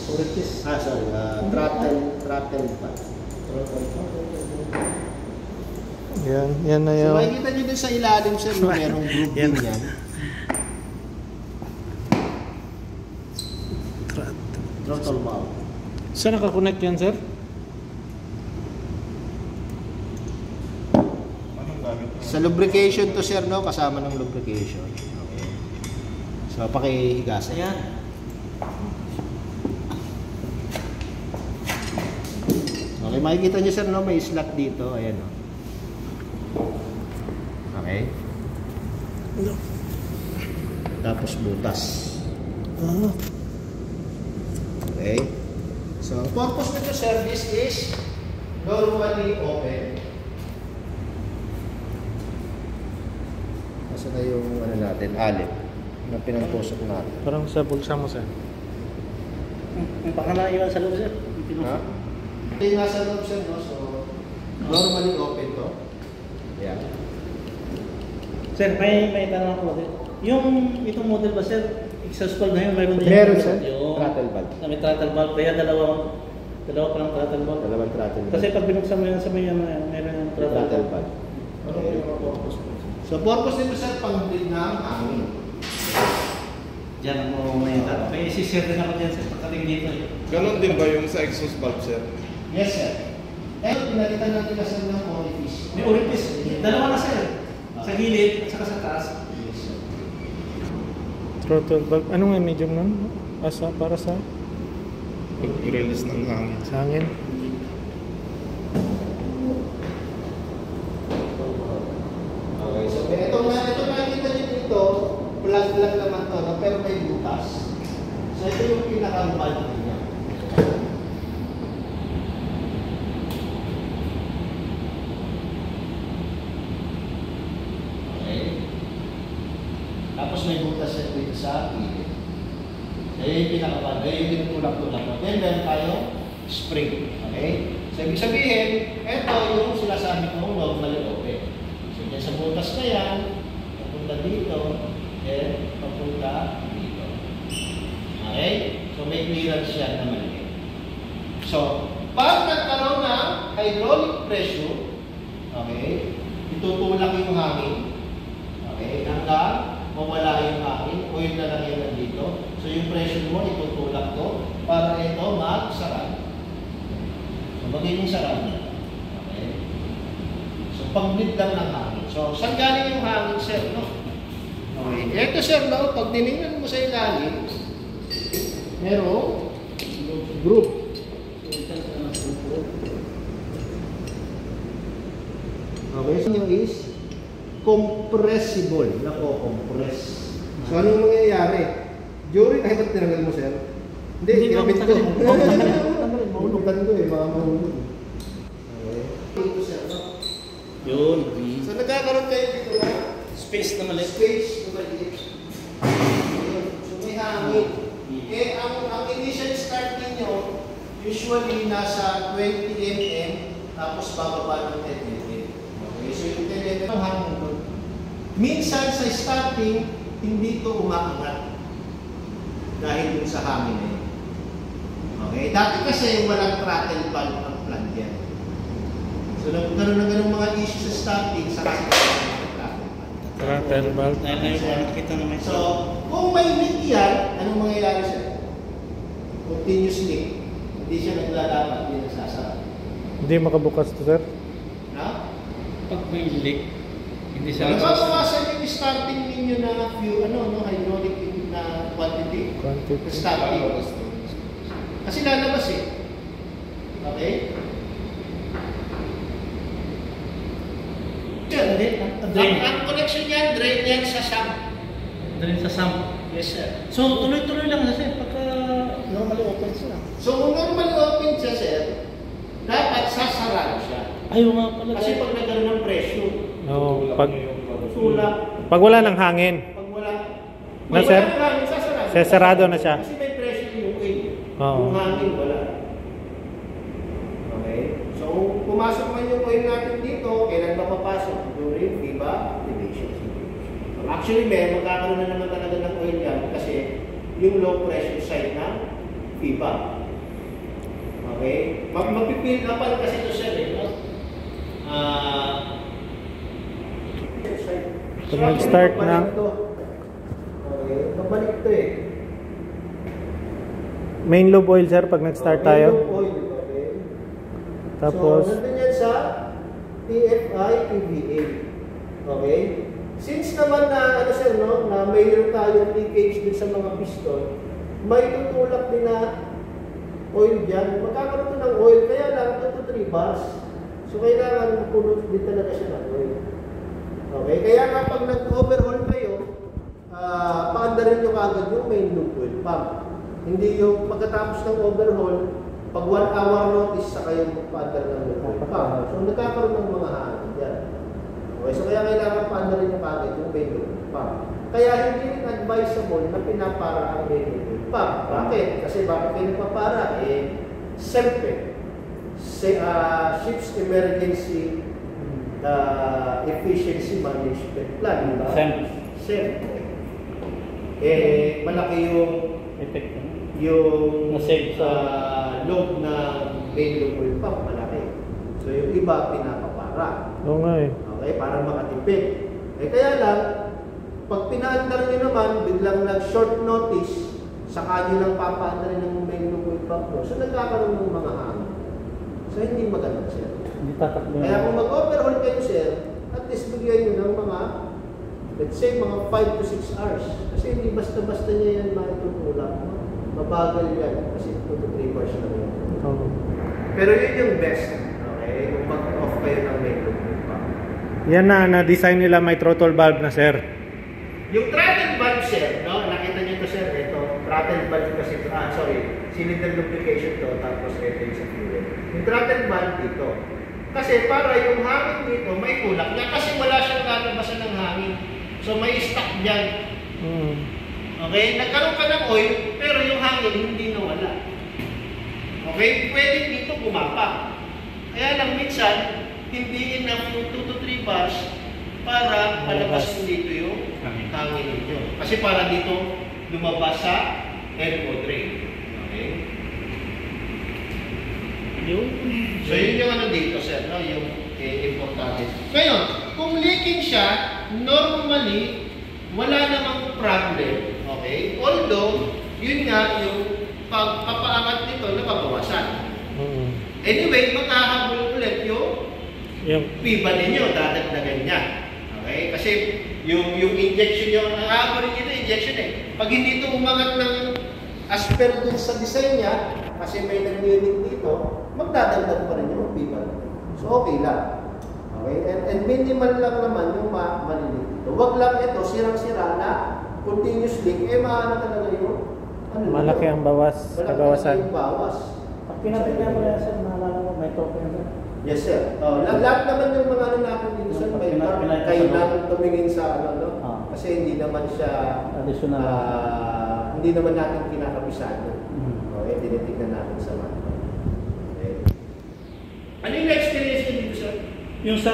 Sorry, throttle pa. Yan na yun. So makikita nyo din sa ilalim sir, merong groove din yan. Throttle valve. Saan nakakonect yan sir? Sa lubrication to sir, no? Kasama ng lubrication. Okay. So pakihigas. Ayan. Okay, makikita nyo sir, no? May slot dito. Ayan, no? Okay. Tapos butas. Okay. So, ang purpose nito sir, this is normally open. Kasi na yung ano natin, alip na pinagtusok natin. Parang sa bulsa mo sir. Baka naiwan sa loob sir. Ha? Hindi nga sa loob sir, no? So, normally open to. Yeah. Sir, may tanong ako. Itong model ba sir, exhaust valve na yun, mayroon din? Meron sir, yung throttle valve. May throttle valve, kaya dalawa pa ng throttle valve. Dalawang throttle valve. Kasi pag binuksan mo yan sa may meron yung throttle valve. Okay. So, purpose nito sir, pang-bleed ng hangin. Diyan mo may tanong. May isi-share din ako dyan sir, pagkating dito. Ganon din ba yung sa exhaust valve sir? Yes sir. Pinalitan natin kasi ng orifice. May orifice. Dalawa na sir. Sa gilid at saka sa taas. Yes sir. Throttle valve. Ano nga medium nun? Para sa? Pag-release ng hangin. Sa hangin? Okay, so ito nakikita nyo dito, plug lang naman to, no? Pero may butas. So ito yung pinaka-valve niya. Okay. Tapos may butas dito sa gilid. Kaya yung pinaka-valve, kaya yung tinutulak-tulak mo. Then meron tayong spring. Okay? So ibig sabihin, ito yung sinasabi kong normally open. So dyan sa butas na yan, papunta dito, then papunta dito. Okay? So may clearance yan na maliit. So, pag nagkaroon ng hydraulic pressure, okay, itutulak yung hangin. Okay? Hanggang mawala yung hangin, oil na lang yan nandito. So yung pressure mo, itutulak to para ito magsara. So magiging sarado. Okay? So pag-bleed lang ng hangin. So saan galing yung hangin sir, no? Okay. Ito sir, no? Pag tinignan mo sa ilalim, merong groove. Okay, so yung is compressible. Nako-compress. So anong mangyayari? During, ay ba't tinanggal mo sir? Hindi, ginamit ko. Mahulugan ko eh, mga mahulog. Okay. Ito sir, no? Yun. So nagkakaroon kayo dito na Space na maliit. space na maliit. So may hangin. Eh, ang initial start ninyo, usually nasa 20 mm, tapos bababa ng 10 mm. Okay, so yung 10 mm ang hangin doon. Minsan sa starting, hindi ito umaangat dahil dun sa hangin eh. Okay, dati kasi walang throttle valve ang plant yan. So nagkaroon ng ganung mga issue sa starting sa kasi Throttle valve. Nakita naman. So, kung may leak yan, anong mangyayari siya? Continuous leak. Hindi siya naglalapat, hindi nagsasara. Hindi makabukas to sir? Na? Pag may leak, hindi siya Nagpapawasan yung starting ninyo na fuel, hydraulic na quantity. Starting. Kasi lalabas eh. Okay? Ang connection niyan, drain yan sa sump. Drain sa sump. Yes sir. So, tuloy-tuloy lang kasi pagka normally open siya. So kung normally open siya sir, dapat sasarado siya. Ayaw nga pala. Kasi pag nagkaroon ng pressure, No, tulak. pag wala ng hangin, Pag wala, na sir? wala ng hangin, sasarado. Sasarado na siya. Kasi may pressure yung oil. Oo. Yung hangin, wala. Okay? So, pumasok man yung oil natin dito, kailan ba papasok? During FIBA activation. Actually, magkakaroon na naman talaga ng oil yan kasi yung low pressure side ng FIBA. Okay? Mapipil na pala kasi ito sir eh. No? Pag nag-start na. Okay, pabalik ito eh. Main lobe oil sir pag nag-start tayo. Main lobe oil, okay. Tapos, So, nandun yan sa TFI EVA. Okay? Since naman na, ano sir, no, na mayroon tayong leakage din sa mga piston, may tutulak din na oil dyan. Magkakaroon ito ng oil, kaya lang ito 3 bars. So, kailangan mapunod din talaga siya ng oil. Okay? Kaya nga pag nag-overhaul kayo, paandarin nyo kagad yung main loop oil pump. Hindi yung pagkatapos ng overhaul, pag 1 hour notice sa kayo magpaandar ng loop oil pump. So, nagkakaroon ng mga hangin dyan. Okay? So, kaya kailangan paandarin nyo kagad yung main loop oil pump. Kaya hindi rin advisable na pinapara ang main loop oil pump. Bakit? Kasi bakit kayo nagpapara? Siyempre, ship's emergency efficiency management plan, di ba? Siyempre. Malaki yung Effect. na-save sa load ng main loop oil pump, malaki. So yung iba pinapapara. oo nga eh. Okay, para makatipid. Kaya lang, pag pinaandar nyo naman, biglang nag-short notice, saka nyo lang papaandarin ng main loop oil pump mo. So nagkakaroon ng mga hangin. So hindi maganda siya. Hindi tatakbo. Kaya kung mag-overhaul kayo sir, at least bigyan nyo ng mga, let's say, mga 5 to 6 hours. Kasi hindi basta-basta niya yan maitutulak. Mabagal yan. Kasi 2 to 3 hours na yan. Oo. Pero yun yung best. Okay? Kung mag-off kayo ng main loop oil pump. Yan na-design nila may throttle valve na sir. Yung throttle valve sir, no? Nakita niyo to sir, ito. Throttle valve kasi ito. Cylinder lubrication to. Tapos ito yung sa fuel. Yung throttle valve dito. Kasi para yung hangin dito, may tulak niya. Kasi wala siyang lalabasan ng hangin. So may stock dyan. Okay? Nagkaroon ka ng oil, pero yung hangin hindi nawala. Okay? Pwede dito gumapa. Kaya lang minsan, hindi enough yung 2 to 3 bars para palabasin dito yung hangin ninyo. Kasi para dito lumabas sa airflow drain. Okay? So yun yung ano dito sir, no? Yung importante. Ngayon, kung leaking siya, normally, wala namang problem. Okay? Although, yun nga, yung pagpapaangat nito, nababawasan. Anyway, makahabol ulit yung piba ninyo, dadagdagan niya. Okay? Kasi yung injection nyo, ang hahabol nyo ito, injection eh. Pag hindi ito umangat ng as per dun sa design niya, kasi may nag-unit dito, magdadagdag pa rin yung piba. So, okay lang. Okay? And minimal lang naman yung malilit dito. Huwag lang ito, sirang-sira na continuous leak, maano talaga yung Malaki ang bawas, kabawasan. yung bawas. Pag pinapigyan mo na sir, naalala mo, may token na sir. Yes, sir. Lahat naman yung mga ano natin dito, sir, kailangan tumingin sa ano, no? Kasi hindi naman siya, hindi naman natin kinakapisado. Okay, tinitignan natin sa mga. Okay. Ano yung experience niyo dito, sir? Yung sa